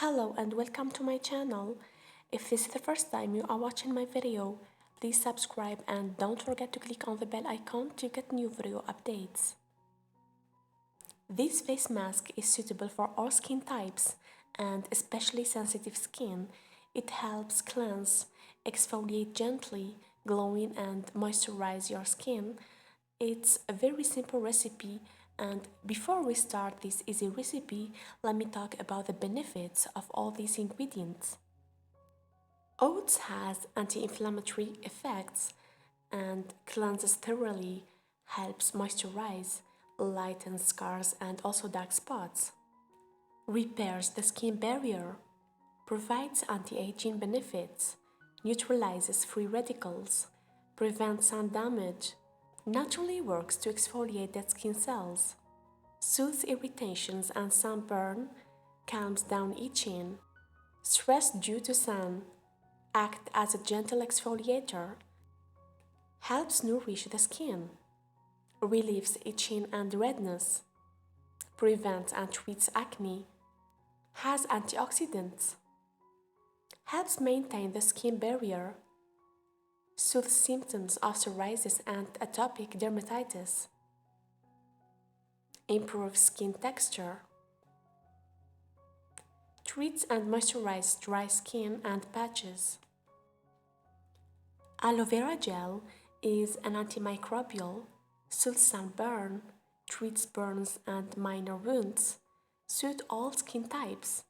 Hello and welcome to my channel. If this is the first time you are watching my video, please subscribe and don't forget to click on the bell icon to get new video updates. This face mask is suitable for all skin types and especially sensitive skin. It helps cleanse, exfoliate gently, glowing and moisturize your skin. It's a very simple recipe, and before we start this easy recipe, let me talk about the benefits of all these ingredients. Oats has anti-inflammatory effects and cleanses thoroughly, helps moisturize, lightens scars and also dark spots, repairs the skin barrier, provides anti-aging benefits, neutralizes free radicals, prevents sun damage, naturally works to exfoliate dead skin cells, soothes irritations and sunburn, calms down itching, stress due to sun, acts as a gentle exfoliator, helps nourish the skin, relieves itching and redness, prevents and treats acne, has antioxidants, helps maintain the skin barrier, soothes symptoms of psoriasis and atopic dermatitis, improves skin texture, treats and moisturizes dry skin and patches. Aloe vera gel is an antimicrobial, soothes sunburn, treats burns and minor wounds, suits all skin types,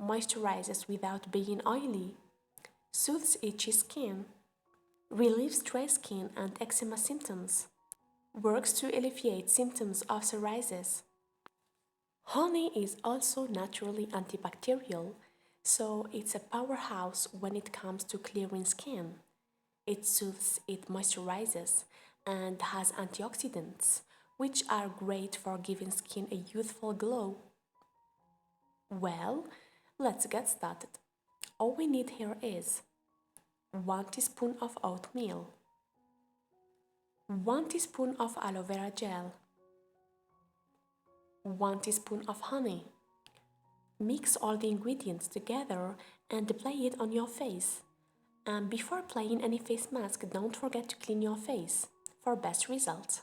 moisturizes without being oily, soothes itchy skin, relieves dry skin and eczema symptoms, works to alleviate symptoms of psoriasis. Honey is also naturally antibacterial, so it's a powerhouse when it comes to clearing skin. It soothes, it moisturizes, and has antioxidants, which are great for giving skin a youthful glow. Well, let's get started. All we need here is 1 teaspoon of oatmeal, 1 teaspoon of aloe vera gel, 1 teaspoon of honey. Mix all the ingredients together and apply it on your face. And before applying any face mask, don't forget to clean your face for best results.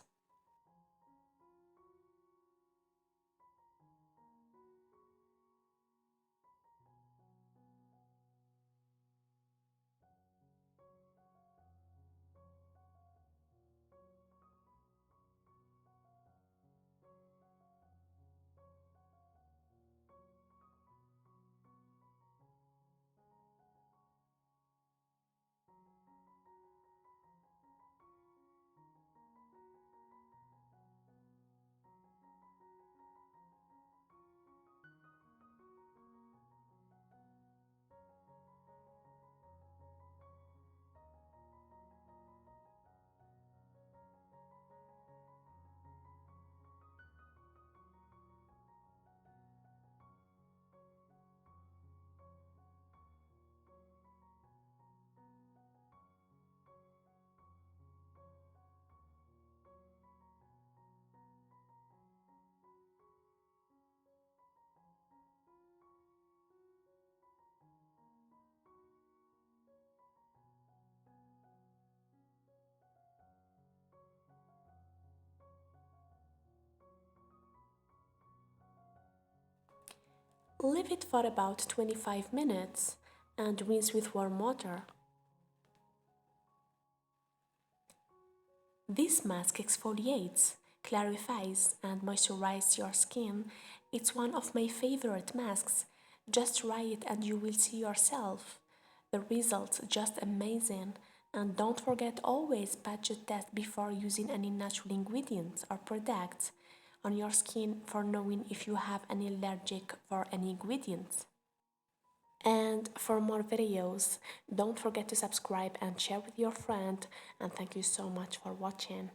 Leave it for about 25 minutes and rinse with warm water. This mask exfoliates, clarifies, and moisturizes your skin. It's one of my favorite masks. Just try it and you will see yourself. The results just amazing. And don't forget always budget test before using any natural ingredients or products on your skin for knowing if you have any allergic for any ingredients. And for more videos, don't forget to subscribe and share with your friend, and thank you so much for watching.